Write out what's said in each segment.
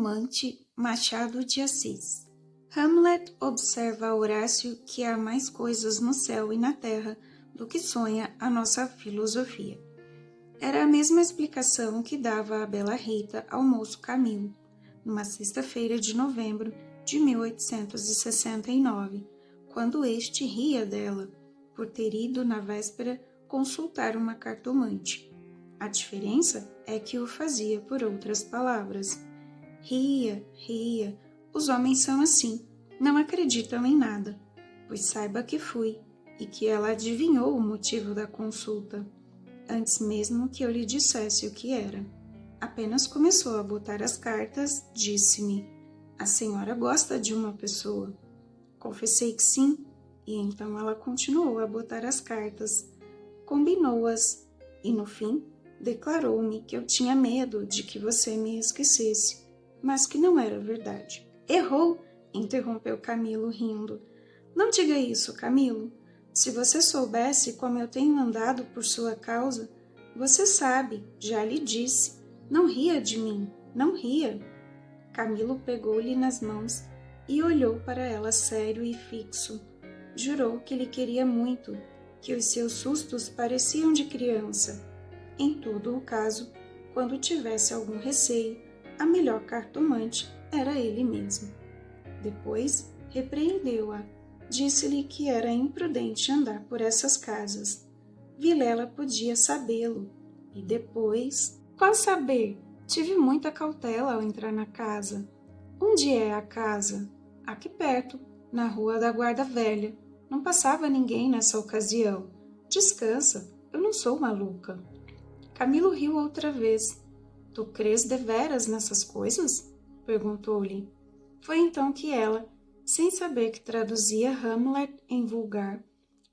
cartomante Machado de Assis. Hamlet observa a Horácio que há mais coisas no céu e na terra do que sonha a nossa filosofia. Era a mesma explicação que dava a bela Rita ao moço Camilo, numa sexta-feira de novembro de 1869, quando este ria dela por ter ido na véspera consultar uma cartomante. A diferença é que o fazia por outras palavras. Ria, os homens são assim, não acreditam em nada, pois saiba que fui e que ela adivinhou o motivo da consulta, antes mesmo que eu lhe dissesse o que era. Apenas começou a botar as cartas, disse-me: "A senhora gosta de uma pessoa?" Confessei que sim, e então ela continuou a botar as cartas, combinou-as e, no fim, declarou-me que eu tinha medo de que você me esquecesse, mas que não era verdade. Errou, interrompeu Camilo rindo. Não diga isso, Camilo. Se você soubesse como eu tenho andado por sua causa, você sabe, já lhe disse. Não ria de mim, não ria. Camilo pegou-lhe nas mãos e olhou para ela sério e fixo. Jurou que lhe queria muito, que os seus sustos pareciam de criança. Em todo o caso, quando tivesse algum receio, a melhor cartomante era ele mesmo. Depois, repreendeu-a. Disse-lhe que era imprudente andar por essas casas. Vilela podia sabê-lo. E depois... Qual saber? Tive muita cautela ao entrar na casa. Onde é a casa? Aqui perto, na Rua da Guarda Velha. Não passava ninguém nessa ocasião. Descansa, eu não sou maluca. Camilo riu outra vez. Tu crês deveras nessas coisas? Perguntou-lhe. Foi então que ela, sem saber que traduzia Hamlet em vulgar,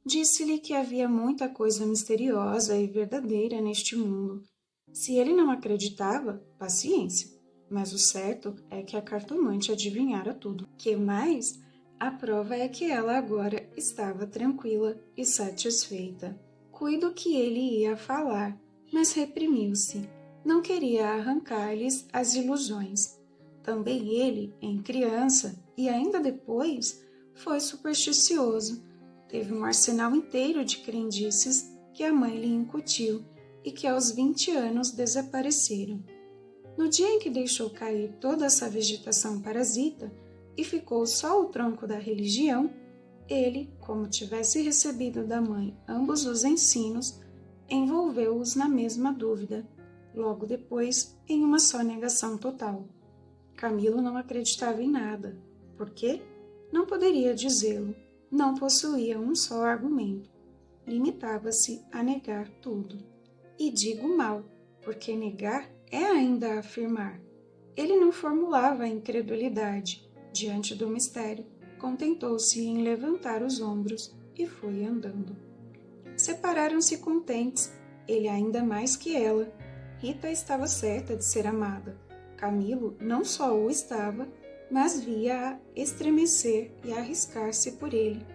disse-lhe que havia muita coisa misteriosa e verdadeira neste mundo. Se ele não acreditava, paciência, mas o certo é que a cartomante adivinhara tudo. Que mais? A prova é que ela agora estava tranquila e satisfeita. Cuido que ele ia falar, mas reprimiu-se. Não queria arrancar-lhes as ilusões. Também ele, em criança, e ainda depois, foi supersticioso. Teve um arsenal inteiro de crendices que a mãe lhe incutiu e que aos 20 anos desapareceram. No dia em que deixou cair toda essa vegetação parasita e ficou só o tronco da religião, ele, como tivesse recebido da mãe ambos os ensinos, envolveu-os na mesma dúvida, logo depois em uma só negação total. Camilo não acreditava em nada. Por quê? Não poderia dizê-lo. Não possuía um só argumento. Limitava-se a negar tudo. E digo mal, porque negar é ainda afirmar. Ele não formulava a incredulidade. Diante do mistério, contentou-se em levantar os ombros e foi andando. Separaram-se contentes, ele ainda mais que ela. Rita estava certa de ser amada. Camilo não só o estava, mas via-a estremecer e arriscar-se por ele,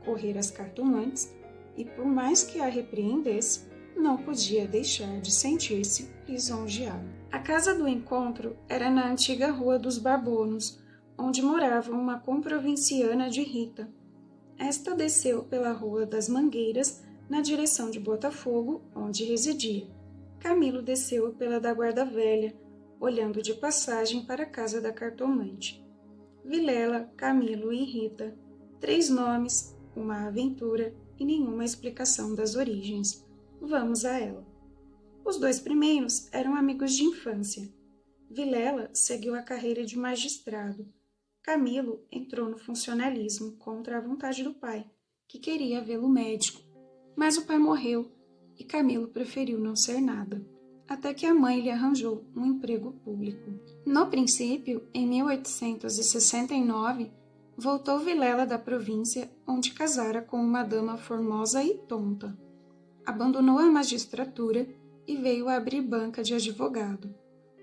correr às cartomantes, e por mais que a repreendesse, não podia deixar de sentir-se lisonjeado. A casa do encontro era na antiga Rua dos Barbonos, onde morava uma comprovinciana de Rita. Esta desceu pela Rua das Mangueiras, na direção de Botafogo, onde residia. Camilo desceu pela da Guarda Velha, olhando de passagem para a casa da cartomante. Vilela, Camilo e Rita. 3 nomes, uma aventura e nenhuma explicação das origens. Vamos a ela. Os 2 primeiros eram amigos de infância. Vilela seguiu a carreira de magistrado. Camilo entrou no funcionalismo contra a vontade do pai, que queria vê-lo médico. Mas o pai morreu e Camilo preferiu não ser nada, até que a mãe lhe arranjou um emprego público. No princípio, em 1869, voltou Vilela da província, onde casara com uma dama formosa e tonta. Abandonou a magistratura e veio abrir banca de advogado.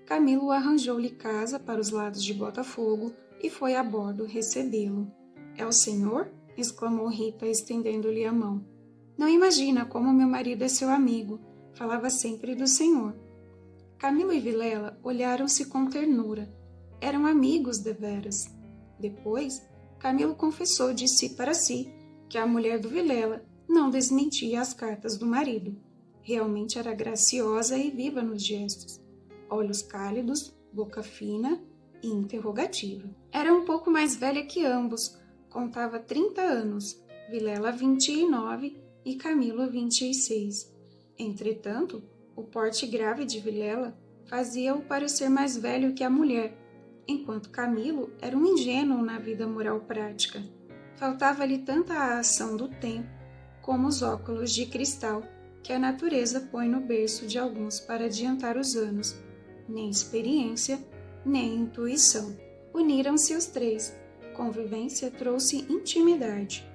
Camilo arranjou-lhe casa para os lados de Botafogo e foi a bordo recebê-lo. É o senhor? Exclamou Rita, estendendo-lhe a mão. Não imagina como meu marido é seu amigo. Falava sempre do senhor. Camilo e Vilela olharam-se com ternura. eram amigos deveras. Depois, Camilo confessou de si para si que a mulher do Vilela não desmentia as cartas do marido. Realmente era graciosa e viva nos gestos, olhos cálidos, boca fina e interrogativa. Era um pouco mais velha que ambos, contava 30 anos, Vilela 29 e Camilo 26. Entretanto, o porte grave de Vilela fazia-o parecer mais velho que a mulher, enquanto Camilo era um ingênuo na vida moral prática. Faltava-lhe tanta a ação do tempo como os óculos de cristal que a natureza põe no berço de alguns para adiantar os anos. Nem experiência, nem intuição. Uniram-se os três. Convivência trouxe intimidade.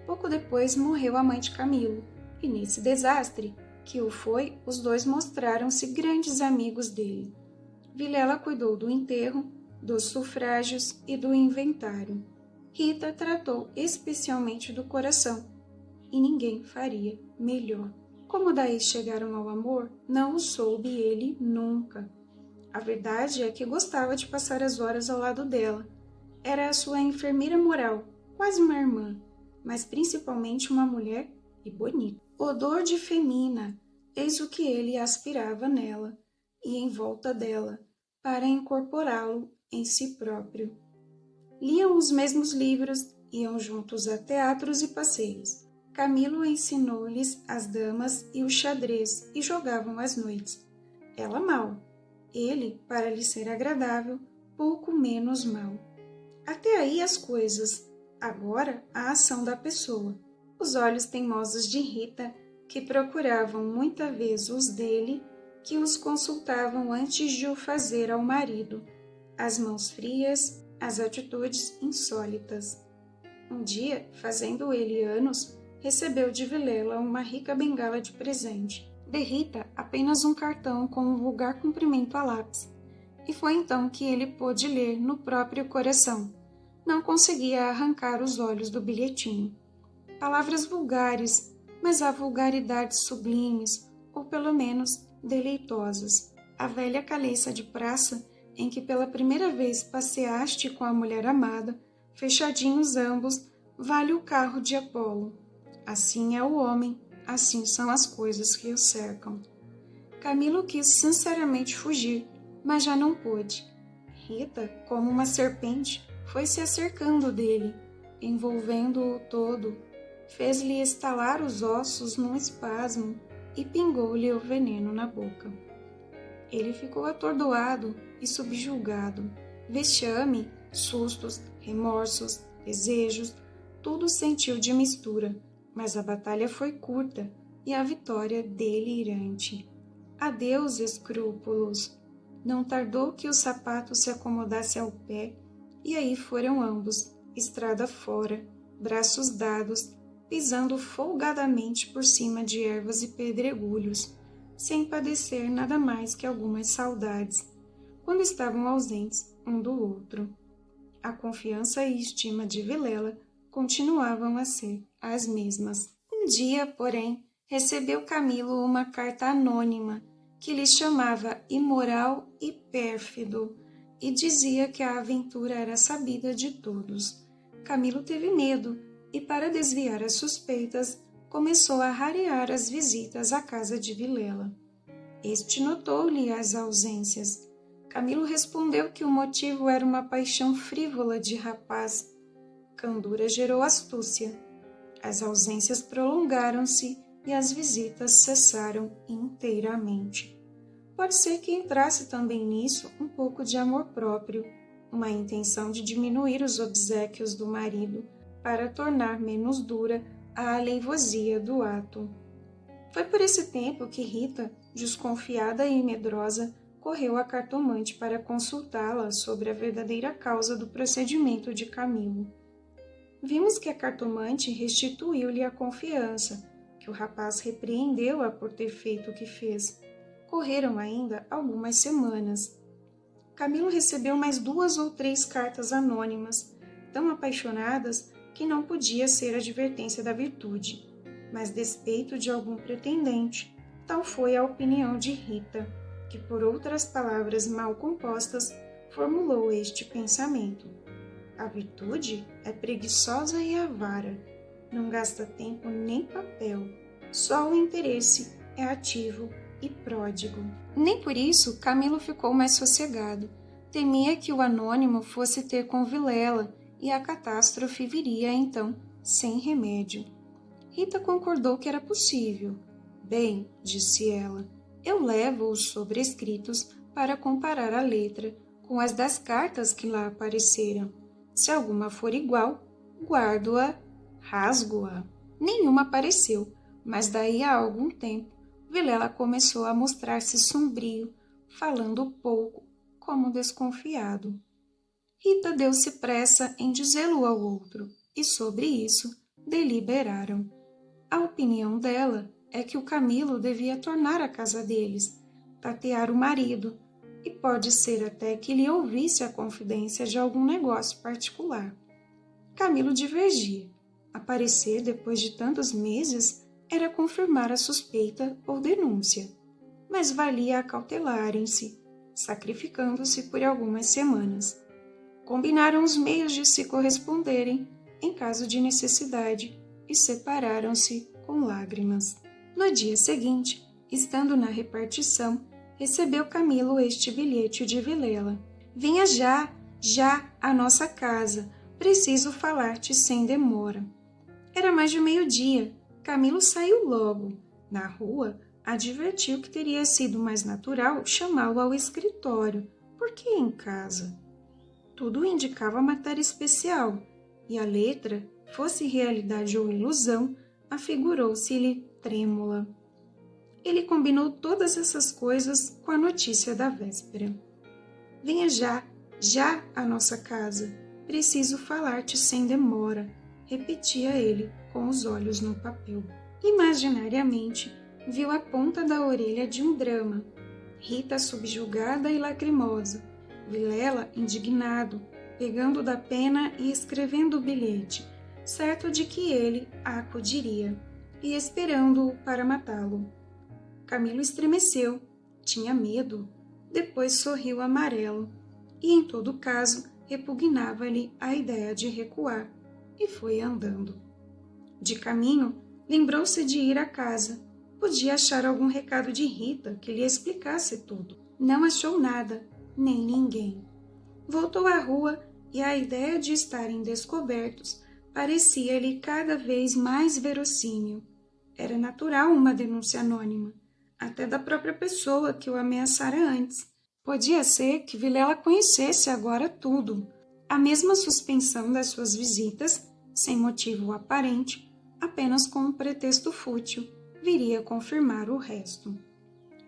Pouco depois morreu a mãe de Camilo, e nesse desastre, que o foi, os dois mostraram-se grandes amigos dele. Vilela cuidou do enterro, dos sufrágios e do inventário. Rita tratou especialmente do coração, e ninguém faria melhor. Como daí chegaram ao amor, não o soube ele nunca. A verdade é que gostava de passar as horas ao lado dela. Era a sua enfermeira moral, quase uma irmã, mas principalmente uma mulher e bonita. Odor de femina, eis o que ele aspirava nela e em volta dela, para incorporá-lo em si próprio. Liam os mesmos livros, iam juntos a teatros e passeios. Camilo ensinou-lhes as damas e o xadrez e jogavam às noites. Ela mal, ele, para lhe ser agradável, pouco menos mal. Até aí as coisas, agora a ação da pessoa. Os olhos teimosos de Rita, que procuravam muita vez os dele, que os consultavam antes de o fazer ao marido. As mãos frias, as atitudes insólitas. Um dia, fazendo ele anos, recebeu de Vilela uma rica bengala de presente. De Rita, apenas um cartão com um vulgar cumprimento a lápis. E foi então que ele pôde ler no próprio coração. Não conseguia arrancar os olhos do bilhetinho. Palavras vulgares, mas há vulgaridades sublimes, ou pelo menos deleitosas. A velha caleça de praça, em que pela primeira vez passeaste com a mulher amada, fechadinhos ambos, vale o carro de Apolo. Assim é o homem, assim são as coisas que o cercam. Camilo quis sinceramente fugir, mas já não pôde. Rita, como uma serpente, foi se acercando dele, envolvendo-o todo, fez-lhe estalar os ossos num espasmo e pingou-lhe o veneno na boca. Ele ficou atordoado e subjugado. Vexame, sustos, remorsos, desejos, tudo sentiu de mistura, mas a batalha foi curta e a vitória delirante. Adeus, escrúpulos! Não tardou que o sapato se acomodasse ao pé, e aí foram ambos, estrada fora, braços dados, pisando folgadamente por cima de ervas e pedregulhos, sem padecer nada mais que algumas saudades, quando estavam ausentes um do outro. A confiança e estima de Vilela continuavam a ser as mesmas. Um dia, porém, recebeu Camilo uma carta anônima que lhe chamava imoral e pérfido e dizia que a aventura era sabida de todos. Camilo teve medo e, para desviar as suspeitas, começou a rarear as visitas à casa de Vilela. Este notou-lhe as ausências. Camilo respondeu que o motivo era uma paixão frívola de rapaz. Candura gerou astúcia. As ausências prolongaram-se e as visitas cessaram inteiramente. Pode ser que entrasse também nisso um pouco de amor próprio, uma intenção de diminuir os obséquios do marido para tornar menos dura a aleivosia do ato. Foi por esse tempo que Rita, desconfiada e medrosa, correu à cartomante para consultá-la sobre a verdadeira causa do procedimento de Camilo. Vimos que a cartomante restituiu-lhe a confiança, que o rapaz repreendeu-a por ter feito o que fez. Correram ainda algumas semanas. Camilo recebeu mais 2 ou 3 cartas anônimas, tão apaixonadas que não podia ser advertência da virtude, mas despeito de algum pretendente. Tal foi a opinião de Rita, que por outras palavras mal compostas formulou este pensamento. A virtude é preguiçosa e avara, não gasta tempo nem papel, só o interesse é ativo e pródigo. Nem por isso Camilo ficou mais sossegado. Temia que o anônimo fosse ter com Vilela e a catástrofe viria então sem remédio. Rita concordou que era possível. Bem, disse ela, eu levo os sobrescritos para comparar a letra com as das cartas que lá apareceram. Se alguma for igual, guardo-a, rasgo-a. Nenhuma apareceu, mas daí a algum tempo Vilela começou a mostrar-se sombrio, falando pouco, como desconfiado. Rita deu-se pressa em dizê-lo ao outro, e sobre isso deliberaram. A opinião dela é que o Camilo devia tornar a casa deles, tatear o marido, e pode ser até que lhe ouvisse a confidência de algum negócio particular. Camilo divergia. Aparecer depois de tantos meses era confirmar a suspeita ou denúncia, mas valia acautelarem-se, sacrificando-se por algumas semanas. Combinaram os meios de se corresponderem em caso de necessidade e separaram-se com lágrimas. No dia seguinte, estando na repartição, recebeu Camilo este bilhete de Vilela. Venha já à nossa casa. Preciso falar-te sem demora. Era mais de meio-dia. Camilo saiu logo. Na rua, advertiu que teria sido mais natural chamá-lo ao escritório. Por que em casa? Tudo indicava matéria especial, e a letra, fosse realidade ou ilusão, afigurou-se-lhe trêmula. Ele combinou todas essas coisas com a notícia da véspera. Venha já à nossa casa. Preciso falar-te sem demora, repetia ele com os olhos no papel. Imaginariamente, viu a ponta da orelha de um drama. Rita subjugada e lacrimosa. Vilela indignado, pegando da pena e escrevendo o bilhete, certo de que ele a acudiria, e esperando-o para matá-lo. Camilo estremeceu, tinha medo, depois sorriu amarelo, e em todo caso repugnava-lhe a ideia de recuar, e foi andando. De caminho, lembrou-se de ir à casa. Podia achar algum recado de Rita que lhe explicasse tudo. Não achou nada, nem ninguém. Voltou à rua e a ideia de estarem descobertos parecia-lhe cada vez mais verossímil. Era natural uma denúncia anônima, até da própria pessoa que o ameaçara antes. Podia ser que Vilela conhecesse agora tudo. A mesma suspensão das suas visitas, sem motivo aparente, apenas com um pretexto fútil, viria confirmar o resto.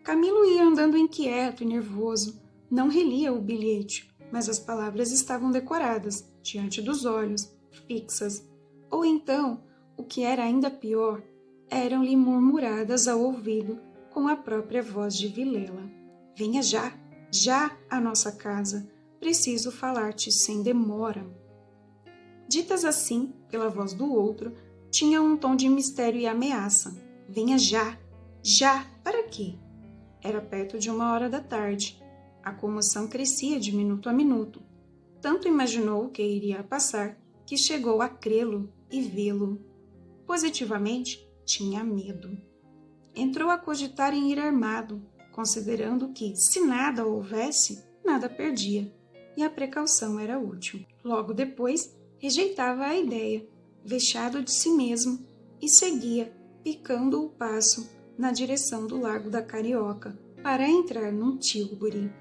Camilo ia andando inquieto e nervoso. Não relia o bilhete, mas as palavras estavam decoradas, diante dos olhos, fixas. Ou então, o que era ainda pior, eram-lhe murmuradas ao ouvido com a própria voz de Vilela. Venha já à nossa casa. Preciso falar-te sem demora. Ditas assim, pela voz do outro, tinham um tom de mistério e ameaça. Venha já, para quê? Era perto de 1h da tarde. A comoção crescia de minuto a minuto. Tanto imaginou o que iria passar, que chegou a crê-lo e vê-lo. Positivamente, tinha medo. Entrou a cogitar em ir armado, considerando que, se nada houvesse, nada perdia, e a precaução era útil. Logo depois, rejeitava a ideia, vexado de si mesmo, e seguia, picando o passo, na direção do Largo da Carioca, para entrar num tílburi.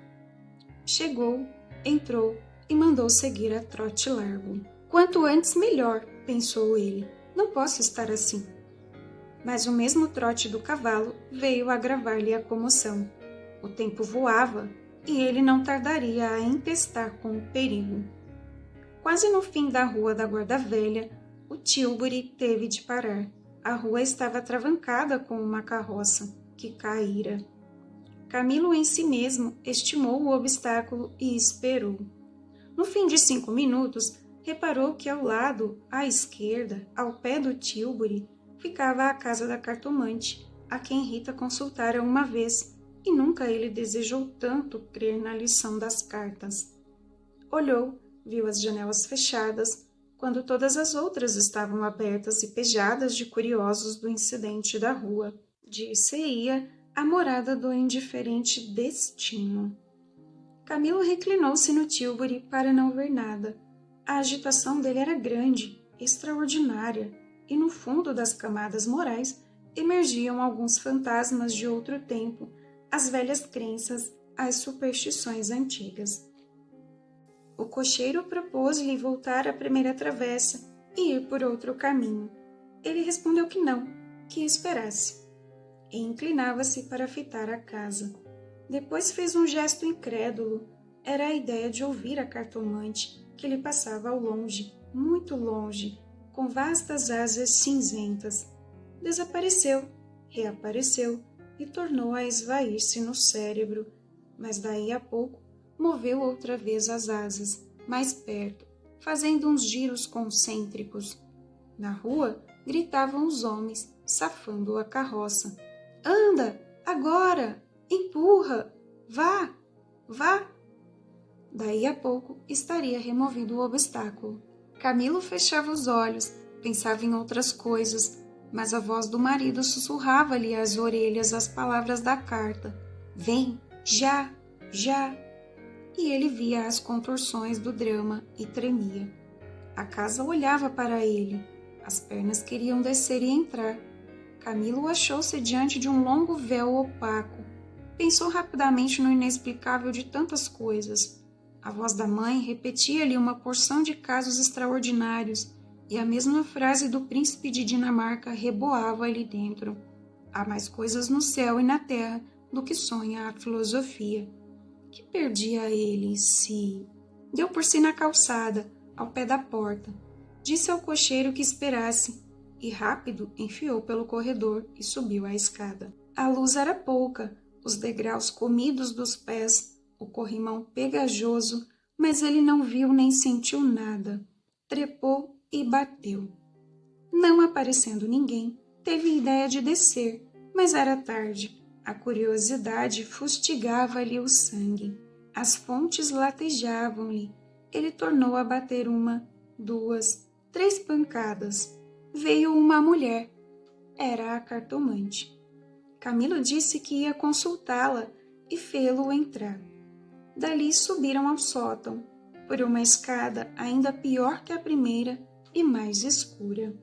Chegou, entrou e mandou seguir a trote largo. Quanto antes, melhor, pensou ele. Não posso estar assim. Mas o mesmo trote do cavalo veio agravar-lhe a comoção. O tempo voava e ele não tardaria a empestar com o perigo. Quase no fim da rua da Guarda Velha, o tílburi teve de parar. A rua estava atravancada com uma carroça, que caíra. Camilo em si mesmo estimou o obstáculo e esperou. No fim de 5 minutos, reparou que ao lado, à esquerda, ao pé do tílburi, ficava a casa da cartomante, a quem Rita consultara uma vez, e nunca ele desejou tanto crer na lição das cartas. Olhou, viu as janelas fechadas, quando todas as outras estavam abertas e pejadas de curiosos do incidente da rua. Dir-se-ia a morada do indiferente destino. Camilo reclinou-se no tílburi para não ver nada. A agitação dele era grande, extraordinária, e no fundo das camadas morais emergiam alguns fantasmas de outro tempo, as velhas crenças, as superstições antigas. O cocheiro propôs-lhe voltar à primeira travessa e ir por outro caminho. Ele respondeu que não, que esperasse, e inclinava-se para fitar a casa. Depois fez um gesto incrédulo. Era a ideia de ouvir a cartomante, que lhe passava ao longe, muito longe, com vastas asas cinzentas. Desapareceu, reapareceu e tornou a esvair-se no cérebro, mas daí a pouco moveu outra vez as asas, mais perto, fazendo uns giros concêntricos. Na rua gritavam os homens, safando a carroça. Anda, agora! Empurra! Vá! Vá! Daí a pouco estaria removendo o obstáculo. Camilo fechava os olhos, pensava em outras coisas, mas a voz do marido sussurrava-lhe às orelhas as palavras da carta. Vem, já, já! E ele via as contorções do drama e tremia. A casa olhava para ele. As pernas queriam descer e entrar. Camilo achou-se diante de um longo véu opaco. Pensou rapidamente no inexplicável de tantas coisas. A voz da mãe repetia-lhe uma porção de casos extraordinários, e a mesma frase do príncipe de Dinamarca reboava ali dentro. Há mais coisas no céu e na terra do que sonha a filosofia. Que perdia ele se... Deu por si na calçada, ao pé da porta. Disse ao cocheiro que esperasse, e rápido enfiou pelo corredor e subiu a escada. A luz era pouca, os degraus comidos dos pés, o corrimão pegajoso, mas ele não viu nem sentiu nada. Trepou e bateu. Não aparecendo ninguém, teve ideia de descer, mas era tarde. A curiosidade fustigava-lhe o sangue. As fontes latejavam-lhe. Ele tornou a bater 1, 2, 3 pancadas. Veio uma mulher. Era a cartomante. Camilo disse que ia consultá-la e fê-lo entrar. Dali subiram ao sótão, por uma escada ainda pior que a primeira e mais escura.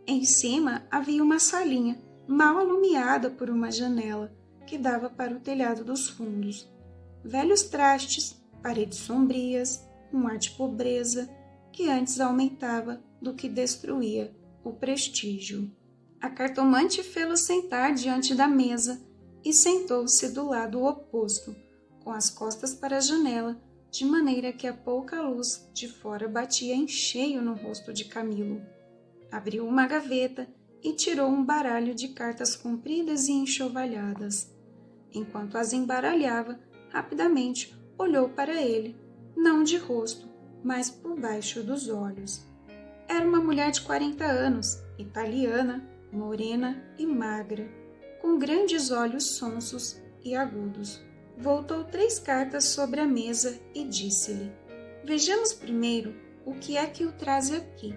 Em cima havia uma salinha, mal alumiada por uma janela, que dava para o telhado dos fundos. Velhos trastes, paredes sombrias, um ar de pobreza, que antes aumentava do que destruía o prestígio. A cartomante fê-lo sentar diante da mesa e sentou-se do lado oposto, com as costas para a janela, de maneira que a pouca luz de fora batia em cheio no rosto de Camilo. Abriu uma gaveta e tirou um baralho de cartas compridas e enxovalhadas. Enquanto as embaralhava, rapidamente olhou para ele, não de rosto, mas por baixo dos olhos. Era uma mulher de 40 anos, italiana, morena e magra, com grandes olhos sonsos e agudos. Voltou 3 cartas sobre a mesa e disse-lhe: Vejamos primeiro o que é que o traz aqui.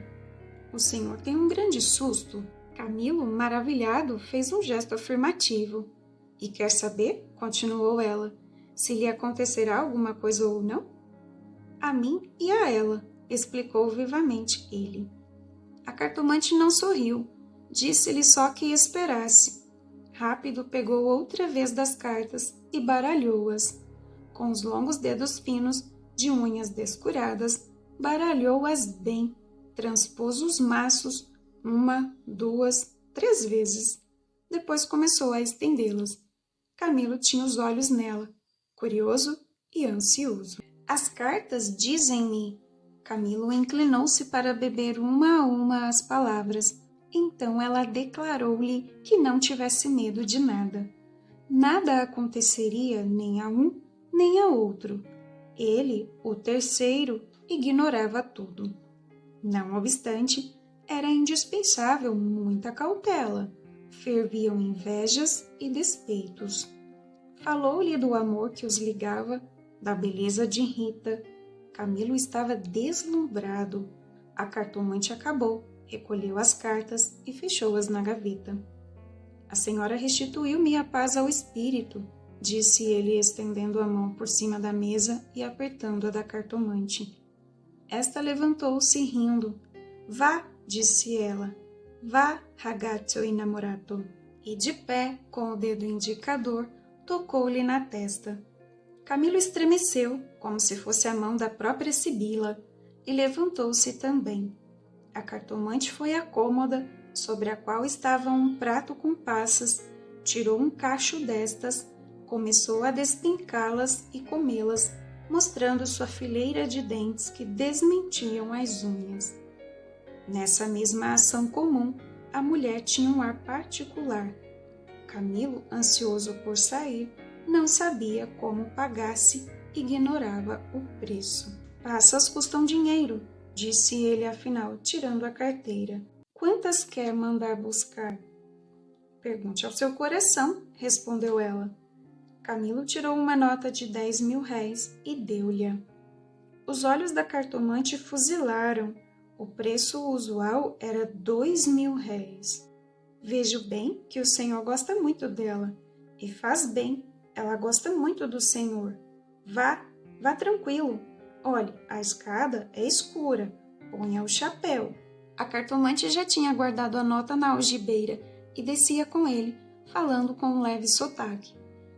O senhor tem um grande susto. Camilo, maravilhado, fez um gesto afirmativo. E quer saber, continuou ela, se lhe acontecerá alguma coisa ou não? A mim e a ela, explicou vivamente ele. A cartomante não sorriu, disse-lhe só que esperasse. Rápido pegou outra vez das cartas e baralhou-as. Com os longos dedos finos, de unhas descuradas, baralhou-as bem, transpôs os maços 1, 2, 3 vezes. Depois começou a estendê-las. Camilo tinha os olhos nela, curioso e ansioso. As cartas dizem-me... Camilo inclinou-se para beber uma a uma as palavras. Então ela declarou-lhe que não tivesse medo de nada. Nada aconteceria nem a um nem a outro. Ele, o terceiro, ignorava tudo. Não obstante, era indispensável muita cautela. Ferviam invejas e despeitos. Falou-lhe do amor que os ligava, da beleza de Rita, Camilo estava deslumbrado. A cartomante acabou, recolheu as cartas e fechou-as na gaveta. A senhora restituiu-me a paz ao espírito, disse ele, estendendo a mão por cima da mesa e apertando a da cartomante. Esta levantou-se rindo. Vá, disse ela. Vá, ragazzo innamorato. E de pé, com o dedo indicador, tocou-lhe na testa. Camilo estremeceu, como se fosse a mão da própria Sibila, e levantou-se também. A cartomante foi à cômoda, sobre a qual estava um prato com passas, tirou um cacho destas, começou a despencá-las e comê-las, mostrando sua fileira de dentes que desmentiam as unhas. Nessa mesma ação comum, a mulher tinha um ar particular. Camilo, ansioso por sair, não sabia como pagasse, ignorava o preço. Passas custam dinheiro, disse ele afinal, tirando a carteira. Quantas quer mandar buscar? Pergunte ao seu coração, respondeu ela. Camilo tirou uma nota de 10.000 réis e deu-lhe. Os olhos da cartomante fuzilaram. O preço usual era 2.000 réis. Vejo bem que o senhor gosta muito dela. E faz bem, ela gosta muito do senhor. Vá tranquilo. Olhe, a escada é escura. Ponha o chapéu. A cartomante já tinha guardado a nota na algibeira e descia com ele, falando com um leve sotaque.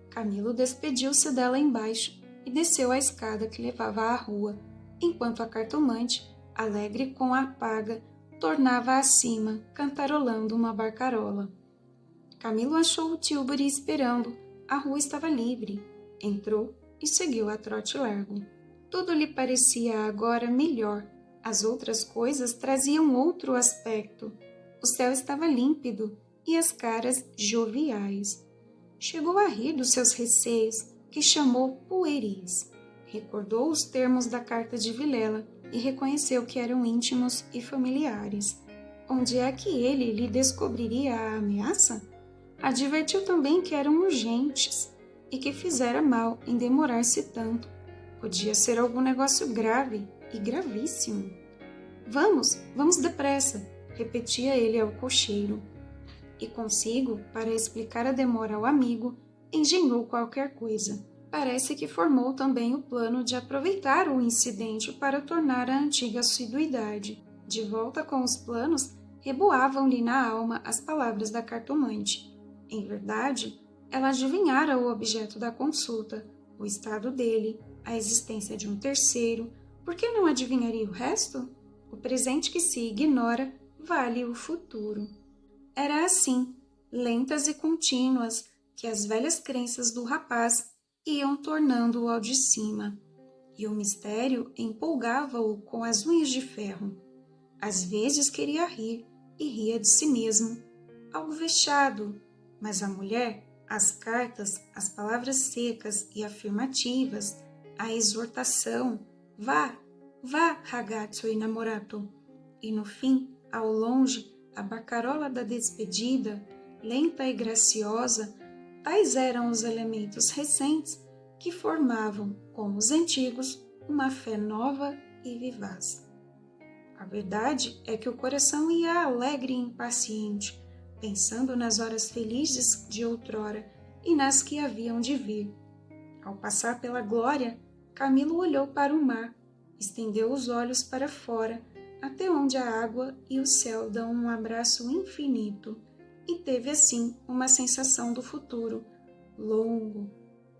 Camilo despediu-se dela embaixo e desceu a escada que levava à rua, enquanto a cartomante, alegre com a paga, tornava acima, cantarolando uma barcarola. Camilo achou o Tilbury esperando. A rua estava livre. Entrou e seguiu a trote largo. Tudo lhe parecia agora melhor. As outras coisas traziam outro aspecto. O céu estava límpido e as caras joviais. Chegou a rir dos seus receios, que chamou pueris. Recordou os termos da carta de Vilela e reconheceu que eram íntimos e familiares. Onde é que ele lhe descobriria a ameaça? Advertiu também que eram urgentes e que fizera mal em demorar-se tanto. Podia ser algum negócio grave e gravíssimo. Vamos depressa, repetia ele ao cocheiro. E consigo, para explicar a demora ao amigo, engenhou qualquer coisa. Parece que formou também o plano de aproveitar o incidente para tornar a antiga assiduidade. De volta com os planos, reboavam-lhe na alma as palavras da cartomante. Em verdade, ela adivinhara o objeto da consulta, o estado dele, a existência de um terceiro. Por que não adivinharia o resto? O presente que se ignora vale o futuro. Era assim, lentas e contínuas, que as velhas crenças do rapaz iam tornando-o ao de cima, e o mistério empolgava-o com as unhas de ferro. Às vezes queria rir, e ria de si mesmo, algo vexado, mas a mulher, as cartas, as palavras secas e afirmativas, a exortação, vá, ragazzo innamorato, e no fim, ao longe, a barcarola da despedida, lenta e graciosa, tais eram os elementos recentes que formavam, como os antigos, uma fé nova e vivaz. A verdade é que o coração ia alegre e impaciente, pensando nas horas felizes de outrora e nas que haviam de vir. Ao passar pela glória, Camilo olhou para o mar, estendeu os olhos para fora, até onde a água e o céu dão um abraço infinito, e teve assim uma sensação do futuro, longo,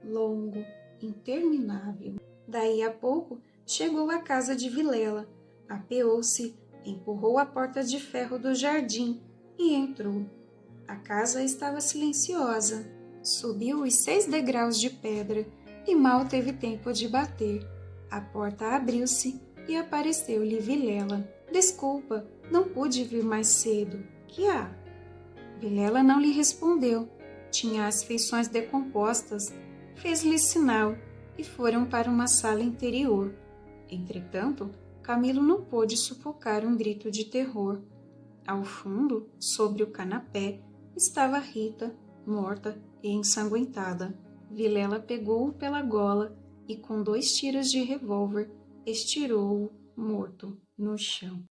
longo, interminável. Daí a pouco chegou à casa de Vilela, apeou-se, empurrou a porta de ferro do jardim e entrou. A casa estava silenciosa. Subiu os 6 degraus de pedra e mal teve tempo de bater. A porta abriu-se e apareceu-lhe Vilela. Desculpa, não pude vir mais cedo. Que há? Vilela não lhe respondeu. Tinha as feições decompostas. Fez-lhe sinal e foram para uma sala interior. Entretanto, Camilo não pôde sufocar um grito de terror. Ao fundo, sobre o canapé, estava Rita, morta e ensanguentada. Vilela pegou-o pela gola e, com 2 tiros de revólver, estirou-o morto no chão.